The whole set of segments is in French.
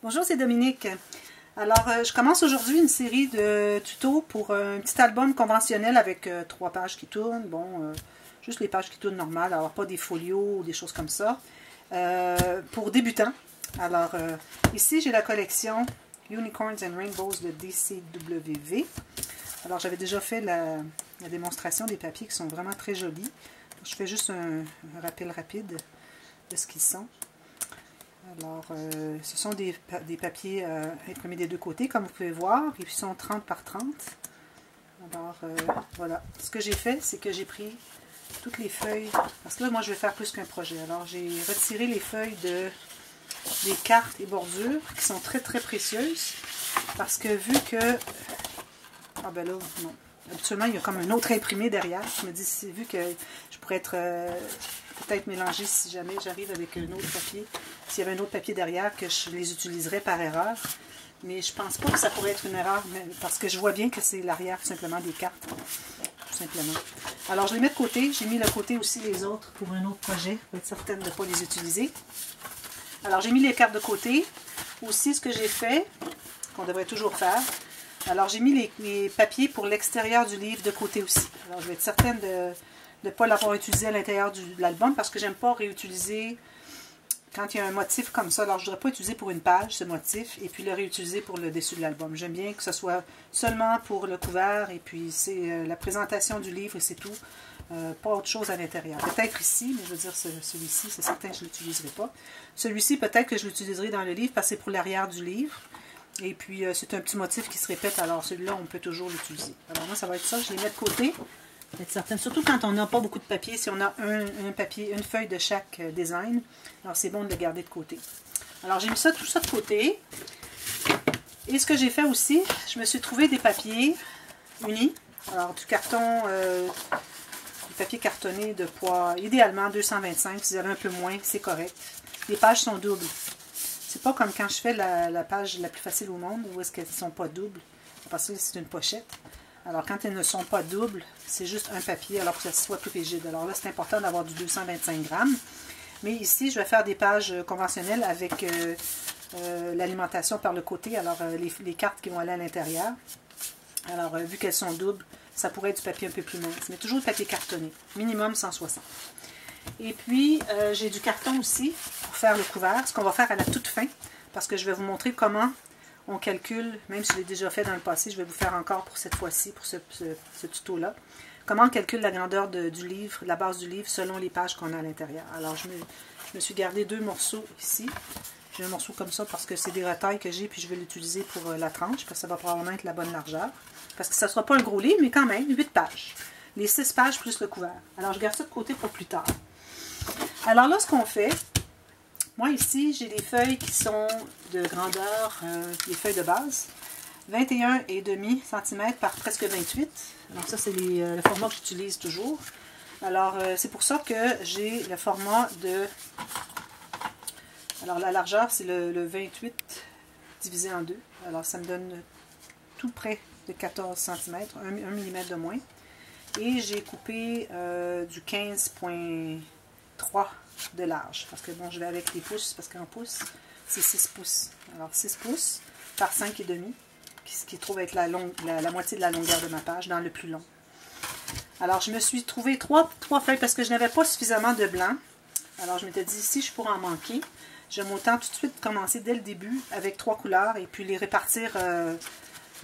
Bonjour, c'est Dominique. Alors, je commence aujourd'hui une série de tutos pour un petit album conventionnel avec 3 pages qui tournent. Bon, juste les pages qui tournent normales, alors pas des folios ou des choses comme ça. Pour débutants. Alors, ici, j'ai la collection Unicorns and Rainbows de DCWV. Alors, j'avais déjà fait la démonstration des papiers qui sont vraiment très jolis. Je fais juste un rappel rapide de ce qu'ils sont. Alors, ce sont des papiers imprimés des deux côtés, comme vous pouvez voir. Et puis, ils sont 30 par 30. Alors, voilà. Ce que j'ai fait, c'est que j'ai pris toutes les feuilles. Parce que là, moi, je vais faire plus qu'un projet. Alors, j'ai retiré les feuilles des cartes et bordures qui sont très, très précieuses. Parce que vu que... Ah ben là, non. Habituellement, il y a comme un autre imprimé derrière. Je me dis, vu que je pourrais être... peut-être mélanger si jamais j'arrive avec un autre papier. S'il y avait un autre papier derrière, que je les utiliserais par erreur. Mais je pense pas que ça pourrait être une erreur, parce que je vois bien que c'est l'arrière simplement des cartes. Tout simplement. Alors je les mets de côté. J'ai mis de côté aussi les autres pour un autre projet, pour être certaine de ne pas les utiliser. Alors j'ai mis les cartes de côté. Aussi ce que j'ai fait, qu'on devrait toujours faire. Alors j'ai mis les papiers pour l'extérieur du livre de côté aussi. Alors je vais être certaine de ne pas l'avoir utilisé à l'intérieur de l'album parce que j'aime pas réutiliser quand il y a un motif comme ça. Alors je ne voudrais pas utiliser pour une page ce motif et puis le réutiliser pour le dessus de l'album. J'aime bien que ce soit seulement pour le couvert et puis c'est la présentation du livre et c'est tout. Pas autre chose à l'intérieur. Peut-être ici, mais je veux dire celui-ci, c'est certain que je ne l'utiliserai pas. Celui-ci, peut-être que je l'utiliserai dans le livre parce que c'est pour l'arrière du livre. Et puis c'est un petit motif qui se répète, alors celui-là, on peut toujours l'utiliser. Alors moi, ça va être ça, je les mets de côté. Être certaine, surtout quand on n'a pas beaucoup de papier, si on a un papier, une feuille de chaque design, alors c'est bon de le garder de côté. Alors j'ai mis ça, tout ça de côté. Et ce que j'ai fait aussi, je me suis trouvé des papiers unis. Alors du carton, du papier cartonné de poids, idéalement 225, si vous avez un peu moins, c'est correct. Les pages sont doubles. C'est pas comme quand je fais la page la plus facile au monde, où est-ce qu'elles ne sont pas doubles. Parce que c'est une pochette. Alors, quand elles ne sont pas doubles, c'est juste un papier, alors que ça soit plus rigide. Alors là, c'est important d'avoir du 225 grammes. Mais ici, je vais faire des pages conventionnelles avec l'alimentation par le côté. Alors, les cartes qui vont aller à l'intérieur. Alors, vu qu'elles sont doubles, ça pourrait être du papier un peu plus mince. Mais toujours du papier cartonné. Minimum 160. Et puis, j'ai du carton aussi pour faire le couvert. Ce qu'on va faire à la toute fin. Parce que je vais vous montrer comment... on calcule, même si je l'ai déjà fait dans le passé, je vais vous faire encore pour cette fois-ci, pour ce tuto-là, comment on calcule la grandeur du livre, la base du livre, selon les pages qu'on a à l'intérieur. Alors, je me suis gardé 2 morceaux ici. J'ai un morceau comme ça parce que c'est des retailles que j'ai, puis je vais l'utiliser pour la tranche, parce que ça va probablement être la bonne largeur. Parce que ça ne sera pas un gros livre, mais quand même, 8 pages. Les 6 pages plus le couvert. Alors, je garde ça de côté pour plus tard. Alors là, ce qu'on fait... moi, ici, j'ai des feuilles qui sont de grandeur, les feuilles de base, 21,5 cm par presque 28. Donc ça, c'est le format que j'utilise toujours. Alors, c'est pour ça que j'ai le format de... alors, la largeur, c'est le 28 divisé en 2. Alors, ça me donne tout près de 14 cm, 1 mm de moins. Et j'ai coupé du 15,3 de large, parce que bon, je vais avec les pouces, parce qu'en pouces, c'est 6 pouces. Alors 6 pouces par 5,5, ce qui trouve être la moitié de la longueur de ma page, dans le plus long. Alors je me suis trouvé 3 feuilles, parce que je n'avais pas suffisamment de blanc. Alors je m'étais dit, si je pourrais en manquer, j'aime autant tout de suite commencer dès le début avec 3 couleurs, et puis les répartir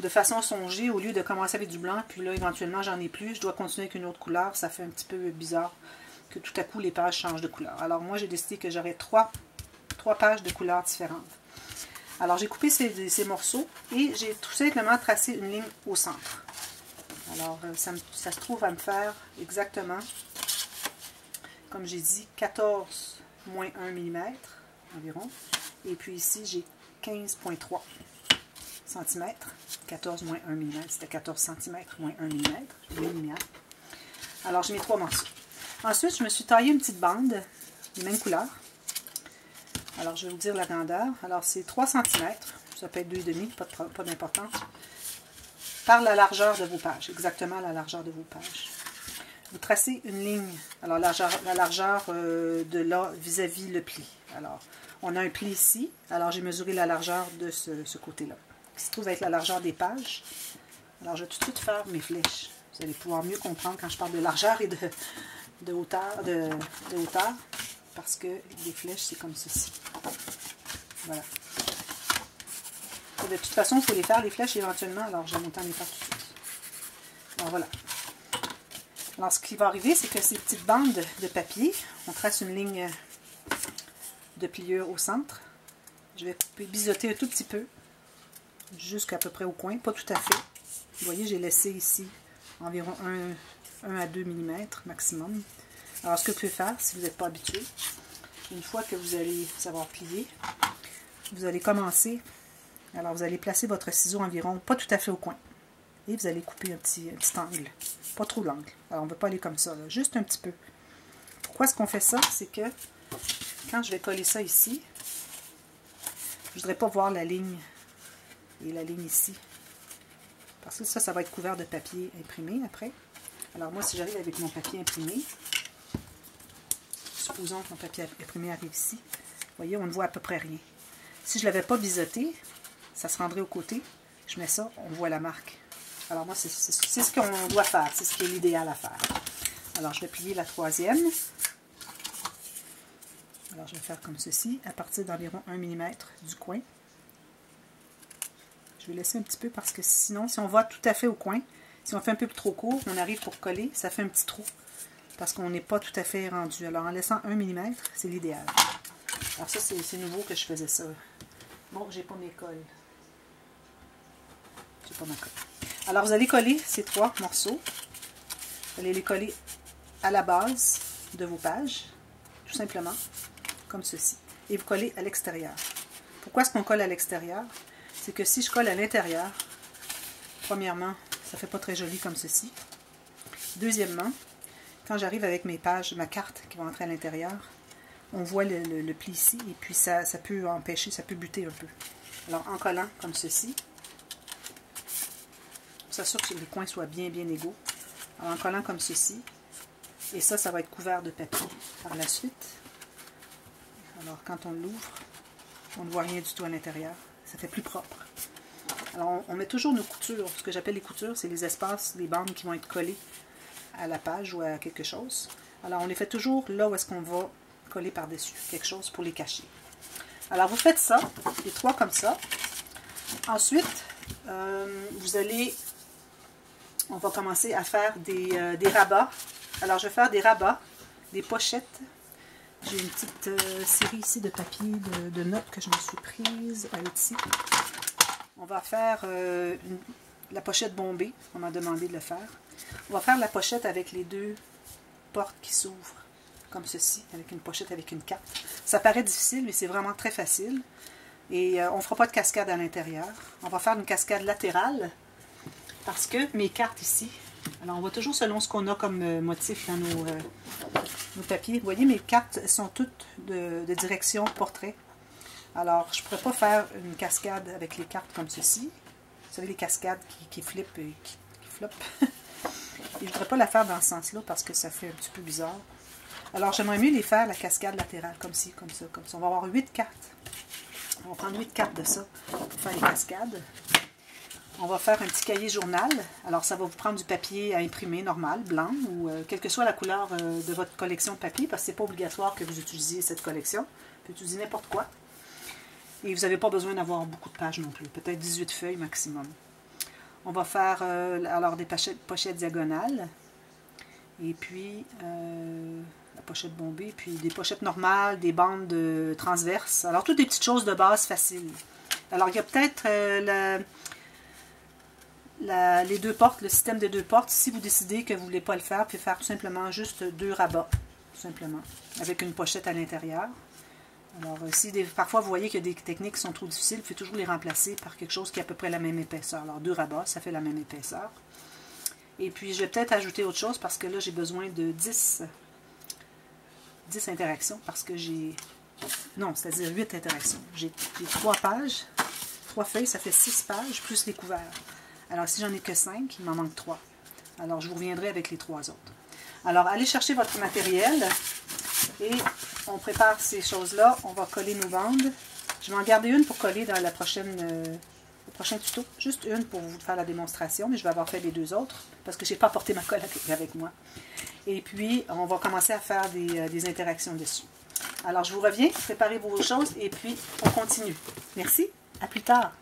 de façon songée, au lieu de commencer avec du blanc, puis là éventuellement j'en ai plus, je dois continuer avec une autre couleur, ça fait un petit peu bizarre que tout à coup les pages changent de couleur. Alors moi j'ai décidé que j'aurais 3 pages de couleurs différentes. Alors j'ai coupé ces morceaux et j'ai tout simplement tracé une ligne au centre. Alors ça se trouve à me faire exactement, comme j'ai dit, 14 moins 1 mm environ. Et puis ici j'ai 15,3 cm. 14 moins 1 mm, c'était 14 cm moins 1 mm. Alors j'ai mis 3 morceaux. Ensuite, je me suis taillé une petite bande, les mêmes couleurs. Alors, je vais vous dire la grandeur. Alors, c'est 3 cm, ça peut être 2,5, pas d'importance, par la largeur de vos pages, exactement la largeur de vos pages. Vous tracez une ligne, alors la largeur de là vis-à-vis le pli. Alors, On a un pli ici. Alors, j'ai mesuré la largeur de ce côté-là, qui se trouve être la largeur des pages. Alors, je vais tout de suite faire mes flèches. Vous allez pouvoir mieux comprendre quand je parle de largeur et de hauteur, parce que les flèches, c'est comme ceci. Voilà. Et de toute façon, il faut les faire, les flèches, éventuellement. Alors, je vais monter en état tout de suite. Alors, voilà. Alors, ce qui va arriver, c'est que ces petites bandes de papier, on trace une ligne de pliure au centre. Je vais biseauter un tout petit peu, jusqu'à peu près au coin, pas tout à fait. Vous voyez, j'ai laissé ici environ 1 à 2 mm maximum. Alors, ce que vous pouvez faire, si vous n'êtes pas habitué, une fois que vous allez savoir plier, vous allez commencer. Alors, vous allez placer votre ciseau environ, pas tout à fait au coin. Et vous allez couper un petit angle. Pas trop d'angle. Alors, on ne va pas aller comme ça, là, juste un petit peu. Pourquoi est-ce qu'on fait ça? C'est que quand je vais coller ça ici, je ne voudrais pas voir la ligne et la ligne ici. Parce que ça va être couvert de papier imprimé après. Alors moi, si j'arrive avec mon papier imprimé, supposons que mon papier imprimé arrive ici, vous voyez, on ne voit à peu près rien. Si je ne l'avais pas biseauté, ça se rendrait au côté. Je mets ça, on voit la marque. Alors moi, c'est ce qu'on doit faire, c'est ce qui est l'idéal à faire. Alors je vais plier la troisième. Alors je vais faire comme ceci, à partir d'environ 1 mm du coin. Je vais laisser un petit peu parce que sinon, si on va tout à fait au coin, si on fait un peu trop court, on arrive pour coller, ça fait un petit trou. Parce qu'on n'est pas tout à fait rendu. Alors en laissant 1 mm, c'est l'idéal. Alors ça, c'est nouveau que je faisais ça. Bon, j'ai pas mes colles. J'ai pas ma colle. Alors vous allez coller ces 3 morceaux. Vous allez les coller à la base de vos pages, tout simplement, comme ceci. Et vous collez à l'extérieur. Pourquoi est-ce qu'on colle à l'extérieur? C'est que si je colle à l'intérieur, premièrement, ça ne fait pas très joli comme ceci. Deuxièmement, quand j'arrive avec mes pages, ma carte qui va entrer à l'intérieur, on voit le pli ici, et puis ça peut empêcher, ça peut buter un peu. Alors en collant comme ceci, on s'assure que les coins soient bien égaux. Alors en collant comme ceci, et ça va être couvert de papier par la suite. Alors quand on l'ouvre, on ne voit rien du tout à l'intérieur. Ça fait plus propre. Alors on met toujours nos coutures. Ce que j'appelle les coutures, c'est les espaces, les bandes qui vont être collées à la page ou à quelque chose. Alors on les fait toujours là où est-ce qu'on va coller par-dessus quelque chose pour les cacher. Alors vous faites ça, les 3 comme ça. Ensuite, on va commencer à faire des rabats. Alors je vais faire des rabats, des pochettes. J'ai une petite série ici de papier de notes que je me suis prise à ici. On va faire la pochette bombée. On m'a demandé de le faire. On va faire la pochette avec les 2 portes qui s'ouvrent, comme ceci, avec une pochette avec une carte. Ça paraît difficile, mais c'est vraiment très facile. Et on ne fera pas de cascade à l'intérieur. On va faire une cascade latérale, parce que mes cartes ici, alors on va toujours selon ce qu'on a comme motif dans nos papiers. Vous voyez, mes cartes sont toutes de direction portrait. Alors, je ne pourrais pas faire une cascade avec les cartes comme ceci. Vous savez, les cascades qui flippent et qui floppent. Et je ne voudrais pas la faire dans ce sens-là parce que ça fait un petit peu bizarre. Alors, j'aimerais mieux les faire la cascade latérale, comme ci, comme ça, comme ça. On va avoir 8 cartes. On va prendre 8 cartes de ça pour faire les cascades. On va faire un petit cahier journal. Alors, ça va vous prendre du papier à imprimer normal, blanc, ou quelle que soit la couleur de votre collection de papier, parce que ce n'est pas obligatoire que vous utilisiez cette collection. Vous pouvez utiliser n'importe quoi. Et vous n'avez pas besoin d'avoir beaucoup de pages non plus, peut-être 18 feuilles maximum. On va faire alors des pochettes diagonales, et puis la pochette bombée, puis des pochettes normales, des bandes transverses. Alors, toutes des petites choses de base faciles. Alors, il y a peut-être les 2 portes, le système des 2 portes. Si vous décidez que vous ne voulez pas le faire, vous pouvez faire tout simplement juste 2 rabats, tout simplement, avec une pochette à l'intérieur. Alors, si parfois vous voyez qu'il y a des techniques qui sont trop difficiles, vous pouvez toujours les remplacer par quelque chose qui a à peu près la même épaisseur. Alors, 2 rabats, ça fait la même épaisseur. Et puis, je vais peut-être ajouter autre chose parce que là, j'ai besoin de 10 interactions parce que j'ai... Non, c'est-à-dire 8 interactions. J'ai 3 pages, 3 feuilles, ça fait 6 pages, plus les couverts. Alors, si j'en ai que 5, il m'en manque 3. Alors, je vous reviendrai avec les 3 autres. Alors, allez chercher votre matériel et on prépare ces choses-là. On va coller nos bandes. Je vais en garder une pour coller dans la prochaine, le prochain tuto. Juste une pour vous faire la démonstration, mais je vais avoir fait les deux autres parce que je n'ai pas apporté ma colle avec moi. Et puis, on va commencer à faire des interactions dessus. Alors, je vous reviens. Préparez vos choses et puis on continue. Merci. À plus tard.